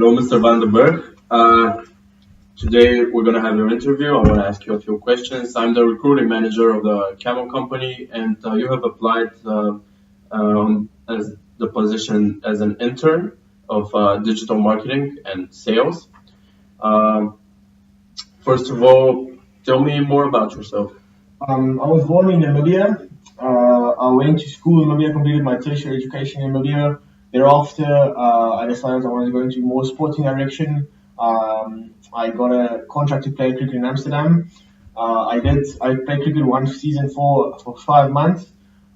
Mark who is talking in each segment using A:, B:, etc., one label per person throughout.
A: Hello, Mr. Van den Berg. Today we're going to have your interview. I want to ask you a few questions. I'm the recruiting manager of the Camel company, and you have applied as the position as an intern of digital marketing and sales. Um, First of all, tell me more about yourself.
B: I was born in Namibia. I went to school in Namibia, completed my tertiary education in Namibia. Thereafter, I decided I wanted to go into more sporting direction. I got a contract to play cricket in Amsterdam. I played cricket one season for 5 months.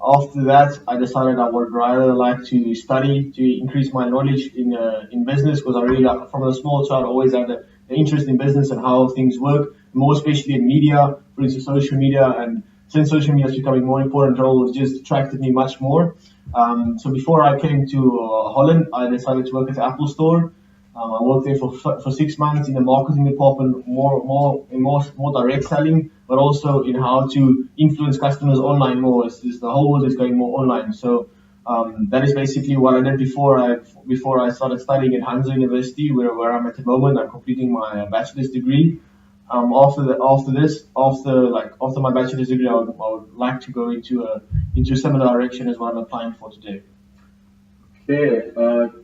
B: After that, I decided I would rather like to study to increase my knowledge in business because I really like, from a small child, I always had the interest in business and how things work, more especially in media, for instance, social media. And since social media is becoming more important role, it just attracted me much more. So before I came to Holland, I decided to work at the Apple store. I worked there for 6 months in the marketing department, more direct selling, but also in how to influence customers online more. As the whole world is going more online. So that is basically what I did before I started studying at Hansa University, where I'm at the moment. I'm completing my bachelor's degree. After my bachelor's degree, I would like to go into a similar direction as what I'm applying for today.
A: Okay,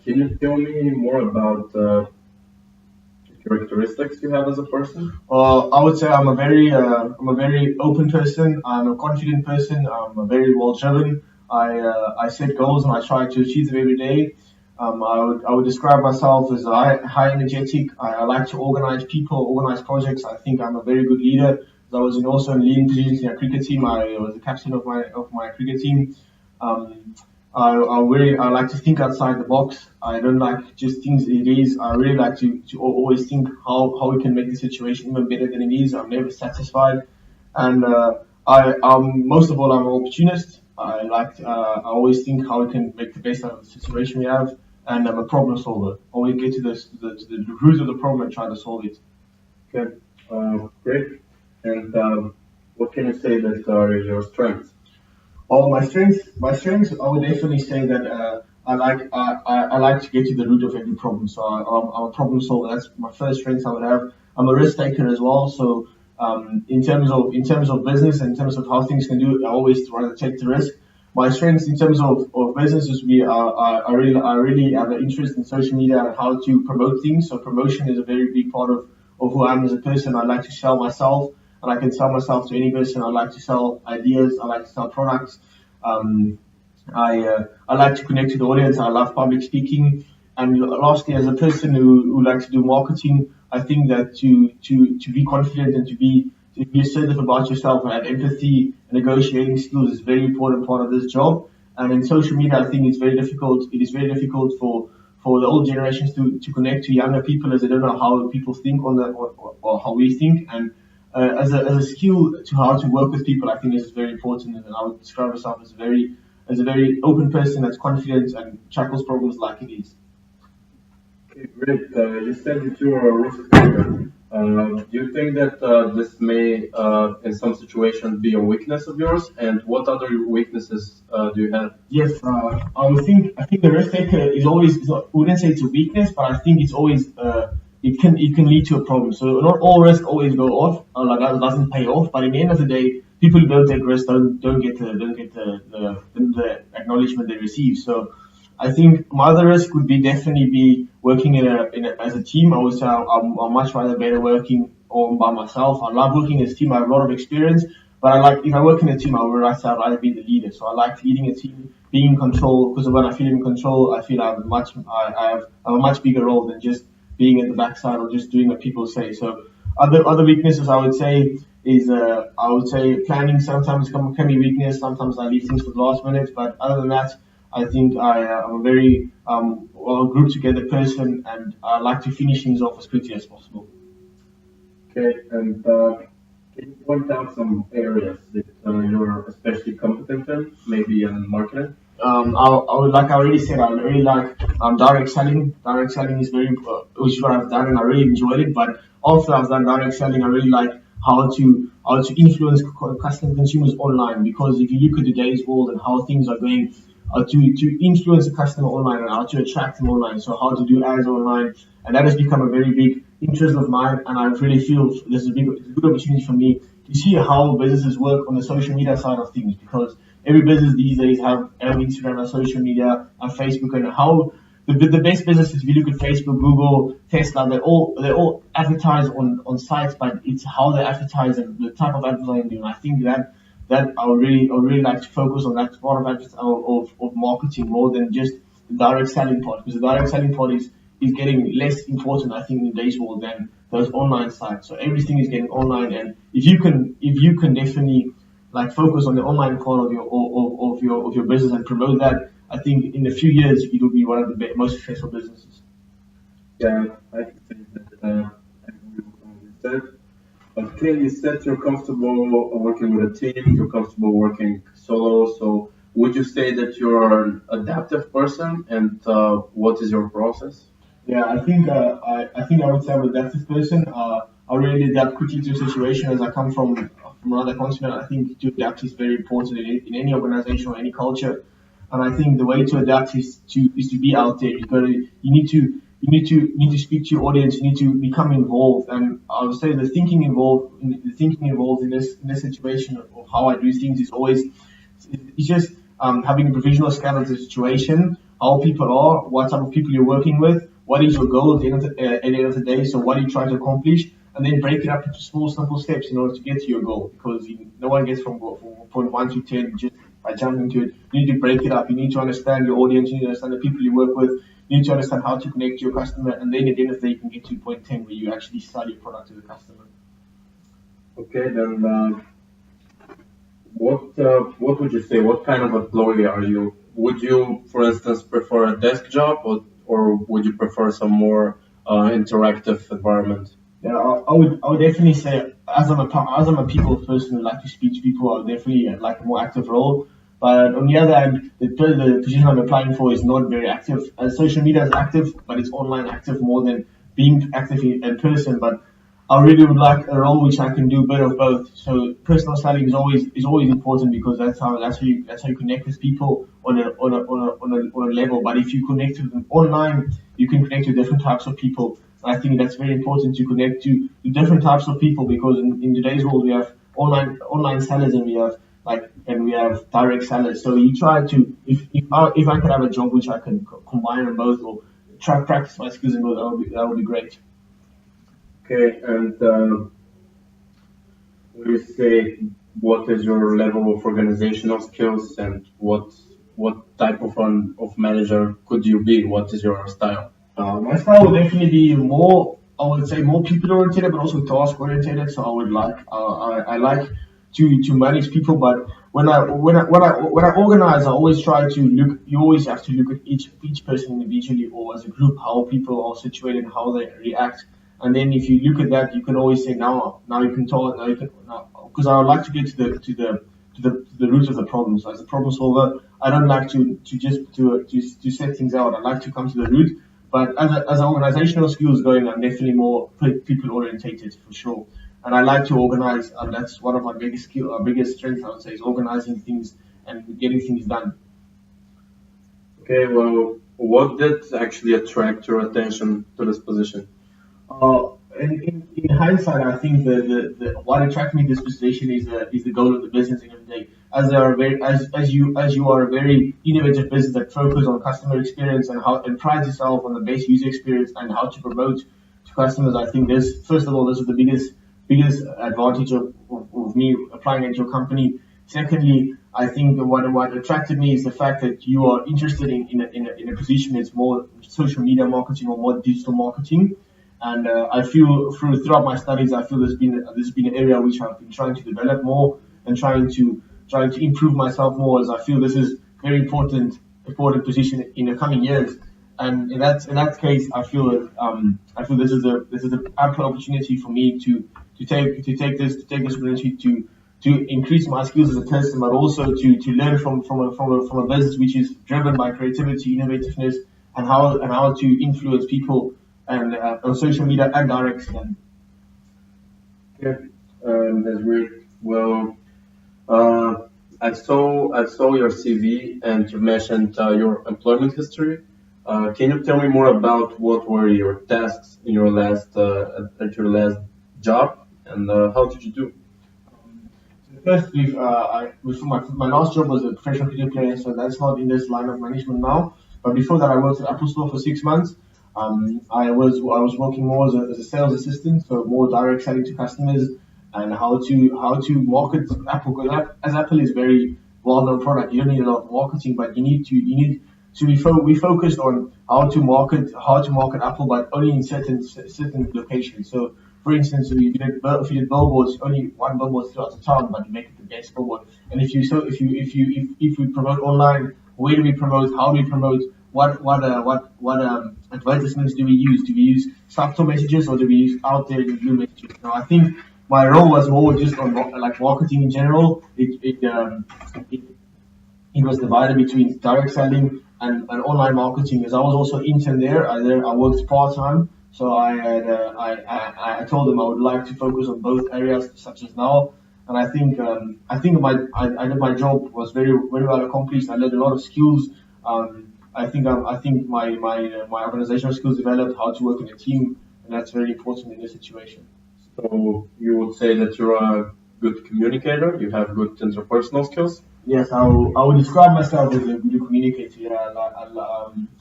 A: can you tell me more about characteristics you have as a person?
B: I would say I'm a very open person. I'm a confident person. I'm a very well driven. I set goals and I try to achieve them every day. I would describe myself as high energetic. I like to organize people, organize projects. I think I'm a very good leader. I was also in leading positions in a cricket team. I was the captain of my cricket team. Um, I like to think outside the box. I don't like just things it is. I really like to always think how we can make the situation even better than it is. I'm never satisfied, and most of all I'm an opportunist. I always think how we can make the best out of the situation we have, and I'm a problem solver. Always get to the root of the problem and try to solve it.
A: Okay, great. And what can you say that are your strengths?
B: Oh, my strengths, I would definitely say that I like to get to the root of every problem. So I'm a problem solver. That's my first strength I would have. I'm a risk taker as well. So in terms of business, in terms of how things can do, I always rather take the risk. My strengths in terms of business is I really have an interest in social media and how to promote things. So promotion is a very big part of who I am as a person. I like to sell myself, and I can sell myself to any person. I like to sell ideas. I like to sell products. Um, I like to connect to the audience. I love public speaking. And lastly, as a person who likes to do marketing, I think that to be confident and to be assertive about yourself and have empathy and negotiating skills is a very important part of this job. And in social media, I think it's very difficult. It is very difficult for the old generations to connect to younger people as they don't know how people think or how we think. And as a skill to how to work with people, I think this is very important. And I would describe myself as a very open person that's confident and tackles problems like it is.
A: Okay, great. You said that you are a risk taker. Do you think that this may, in some situations, be a weakness of yours? And what other weaknesses do you have?
B: Yes, I think the risk taker is always. I wouldn't say it's a weakness, but I think it's always. It can lead to a problem. So not all risk always go off. Like that doesn't pay off. But in the end of the day, people who don't take risks don't get the acknowledgement they receive. So I think my other risk would be definitely be working as a team. I would say I'm much rather better working all by myself. I love working as a team. I have a lot of experience, but I like if I work in a team, I'd rather be the leader. So I like leading a team, being in control. Because when I feel in control, I feel I have a much bigger role than just being at the backside or just doing what people say. So other weaknesses I would say planning sometimes can be weakness. Sometimes I leave things for the last minute, but other than that, I think I'm a very well grouped together person, and I like to finish things off as quickly as possible.
A: Okay, and can you point out some areas that you're especially competent in, maybe in marketing?
B: Like I already said, I really like direct selling. Direct selling is which is what I've done, and I really enjoyed it. But after I've done direct selling, I really like how to influence customer consumers online. Because if you look at today's world and how things are going, to influence the customer online and how to attract them online. So how to do ads online, and that has become a very big interest of mine. And I really feel this is it's a good opportunity for me to see how businesses work on the social media side of things, because every business these days have Instagram and social media and Facebook, and how the best businesses, if you look at Facebook, Google, Tesla, they all advertise on sites, but it's how they advertise and the type of advertising they do. And I think that I would really like to focus on that part of marketing more than just the direct selling part, because the direct selling part is getting less important, I think, in today's world than those online sites. So everything is getting online, and if you can definitely like focus on the online part of your business and promote that, I think in a few years it will be one of the most successful businesses.
A: Yeah, I think that I agree with what you said. Okay, you said you're comfortable working with a team, you're comfortable working solo. So, would you say that you're an adaptive person, and what is your process?
B: Yeah, I think I would say I'm an adaptive person. I really adapt quickly to a situation as I come from another continent. I think to adapt is very important in any organization or any culture. And I think the way to adapt is to be out there. You need to speak to your audience. You need to become involved. And I would say the thinking involved in this situation of how I do things is always it's just having a provisional scan of the situation, how people are, what type of people you're working with, what is your goal at the end of the day. So what are you trying to accomplish, and then break it up into small, simple steps in order to get to your goal. Because no one gets from point 1 to 10 just by jumping to it. You need to break it up. You need to understand your audience. You need to understand the people you work with. You need to understand how to connect to your customer, and then at the end of the day, you can get to point 10 where you actually sell your product to the customer.
A: Okay, then what would you say? What kind of employee are you? Would you, for instance, prefer a desk job, or would you prefer some more interactive environment?
B: Yeah, I would definitely say as I'm a people person who like to speak to people, I would definitely like a more active role. But on the other hand, the position I'm applying for is not very active. Social media is active, but it's online active more than being active in person. But I really would like a role which I can do a bit of both. So personal selling is always important, because that's how you connect with people on a level. But if you connect with them online, you can connect to different types of people. I think that's very important to connect to different types of people, because in today's world we have online sellers, and we have direct sellers. So you try to if I could have a job which I can combine them both, or try practice my skills in both, that would be great.
A: Okay, and would you say what is your level of organizational skills, and what type of manager could you be? What is your style?
B: My style would definitely be more, I would say, more people oriented, but also task oriented. So I like to manage people, but when I organize, I always try to look. You always have to look at each person individually or as a group, how people are situated, how they react, and then if you look at that, you can always say now you can talk now you can now, because I would like to get to the root of the problems. As a problem solver, I don't like to just to set things out. I like to come to the root. But as organizational skills going, I'm definitely more people orientated for sure. And I like to organize, and that's one of my biggest strengths, I would say, is organizing things and getting things done.
A: Okay, well, what did actually attract your attention to this position?
B: In hindsight, I think what attracted me to this position is the goal of the business in the day. As they are very as you are a very innovative business that focuses on customer experience and prides itself on the best user experience and how to promote to customers. I think this first of all, this is the biggest advantage of me applying at your company. Secondly, I think what attracted me is the fact that you are interested in a position that's more social media marketing or more digital marketing. And I feel throughout my studies, I feel there's been an area which I've been trying to develop more and trying to improve myself more, as I feel this is very important position in the coming years. And in that case, I feel this is an ample opportunity for me to take this opportunity to increase my skills as a person, but also to learn from a business which is driven by creativity, innovativeness, and how to influence people and on social media and direct them.
A: Yeah, that's great. Well, uh, I saw your CV and you mentioned your employment history. Can you tell me more about what were your tasks in your at your last job and how did you do?
B: First, my last job was a professional cricket player, so that's not in this line of management now. But before that, I worked at Apple Store for 6 months. I was working more as a sales assistant, so more direct selling to customers and how to market Apple. Because as Apple is very well known product, you don't need a lot of marketing, but you need to we focused on how to market Apple, but only in certain locations. So, for instance, if you did billboards, only one billboard throughout the town, but you make it the best billboard. And if we promote online, where do we promote? How do we promote? What advertisements do we use? Do we use subtle messages or do we use out there in blue messages? Now, I think my role was more just on like marketing in general. It was divided between direct selling and online marketing. As I was also intern there, I worked part time. So I told them I would like to focus on both areas, such as now. And I did my job was very well accomplished. I learned a lot of skills. I think my organizational skills developed, how to work in a team, and that's very important in this situation.
A: So you would say that you're a good communicator, you have good interpersonal skills.
B: Yes, I would describe myself as a good communicator. Yeah,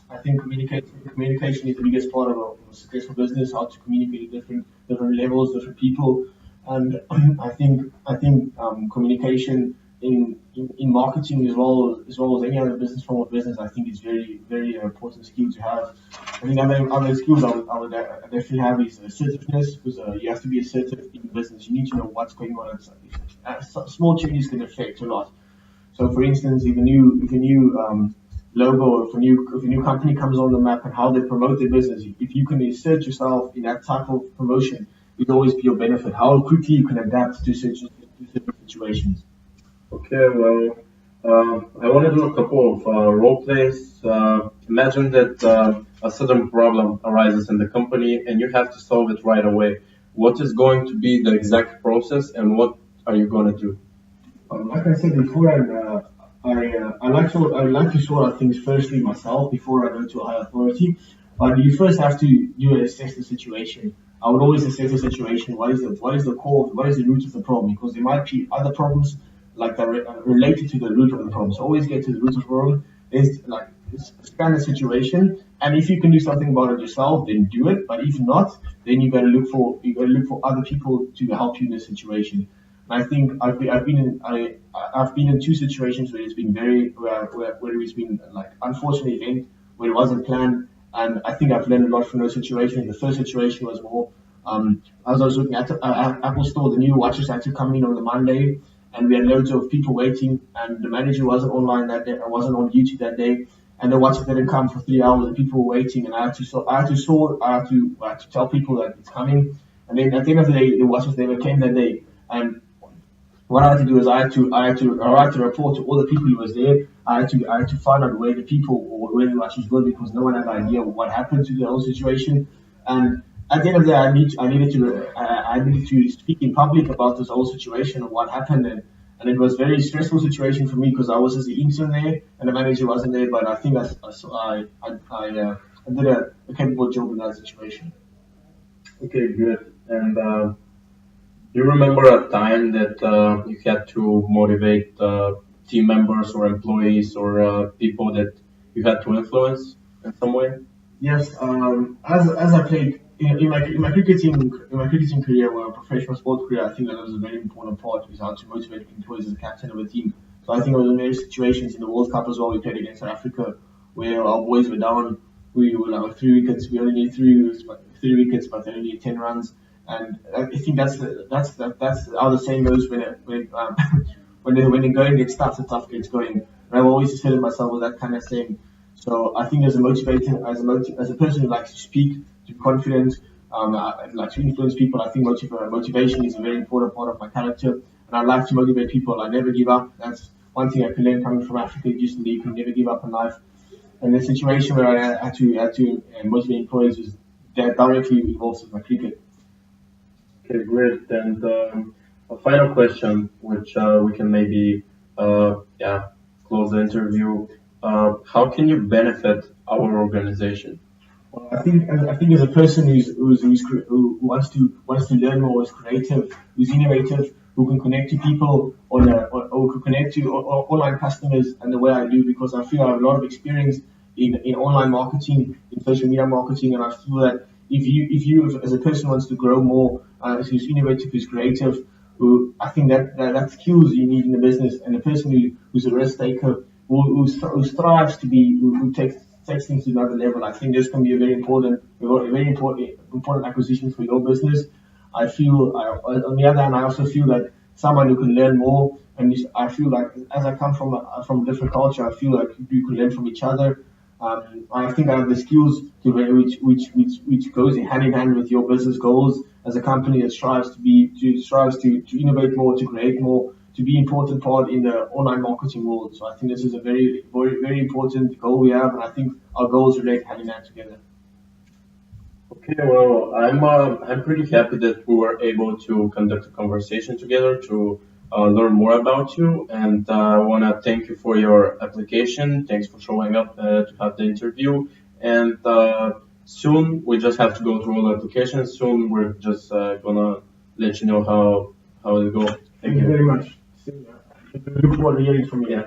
B: I think communication is the biggest part of a successful business. How to communicate with different levels, different people, and I think communication in marketing as well as any other business form of business. I think is very important skill to have. I think other skills I would definitely have is assertiveness because you have to be assertive in business. You need to know what's going on. Small changes can affect a lot. So, for instance, if a new logo or if a new company comes on the map and how they promote their business, if you can assert yourself in that type of promotion, it'll always be your benefit. How quickly you can adapt to certain situations.
A: Okay, well, I want to do a couple of role plays. Imagine that a sudden problem arises in the company and you have to solve it right away. What is going to be the exact process and what are you going to do?
B: Like I said before, I like to sort out things firstly myself before I go to a higher authority. But you first have to assess the situation. I would always assess the situation. What is the core? What is the root of the problem? Because there might be other problems like that related to the root of the problem. So always get to the root of the problem. Scan the situation, and if you can do something about it yourself, then do it. But if not, then you got to look for other people to help you in this situation. And I think I've been in two situations where it's been where it's been like unfortunate event where it wasn't planned, and I think I've learned a lot from those situations. The first situation was more as I was looking at Apple Store, the new watches had to come in on the Monday, and we had loads of people waiting, and the manager wasn't online that day, wasn't on duty that day, and the watches didn't come for 3 hours, and people were waiting, and I had to tell people that it's coming, and then at the end of the day, the watches never came that day, and what I had to do is I had to report to all the people who was there. I had to find out where the people or where the watches were because no one had an idea what happened to the whole situation. And at the end of the day, I needed to speak in public about this whole situation and what happened. And it was a very stressful situation for me because I was as the intern there and the manager wasn't there. But I think I did a capable job in that situation.
A: Okay, good. And do you remember a time that you had to motivate team members or employees or people that you had to influence in some way?
B: Yes, as I played in my cricketing career or a professional sport career, I think that was a very important part is how to motivate employees as a captain of a team. So I think there were many situations in the World Cup as well. We played against South Africa where our boys were down. We were like 3 wickets. We only need three wickets, but they only need 10 runs. And I think that's how the saying goes when when the going gets tough, the tough gets going. And I've always just said to myself with that kind of thing. So I think as a motivator, as a person who likes to speak, to be confident, like to influence people, I think motivation is a very important part of my character. And I like to motivate people. I never give up. That's one thing I can learn coming from Africa. Just that you can never give up in life. And the situation where I had to motivate employees was that directly involved with my cricket.
A: Okay, great. And a final question, which we can maybe yeah, close the interview. How can you benefit our organization?
B: Well, I think as a person who wants to learn more, who's creative, who's innovative, who can connect to people or who can connect to online customers, and the way I do, because I feel I have a lot of experience in online marketing, in social media marketing, and I feel that if you as a person wants to grow more, who's innovative, who's creative, who I think that skills you need in the business, and the person who's a risk taker, who strives to be, who takes things to another level. I think this can be a very important acquisition for your business. On the other hand, I also feel that someone who can learn more, and I feel like as I come from a different culture, I feel like you can learn from each other. I think I have the skills which goes hand in hand with your business goals as a company that strives to innovate more, to create more, to be an important part in the online marketing world. So I think this is a very important goal we have, and I think our goals relate hand in hand together.
A: Okay, well, I'm pretty happy that we were able to conduct a conversation together to learn more about you, and I want to thank you for your application. Thanks for showing up to have the interview, and soon we just have to go through all the applications. Soon we're just gonna let you know how it goes. Thank
B: Thank you
A: you.
B: very much. Look forward to hearing from you.
A: Yeah.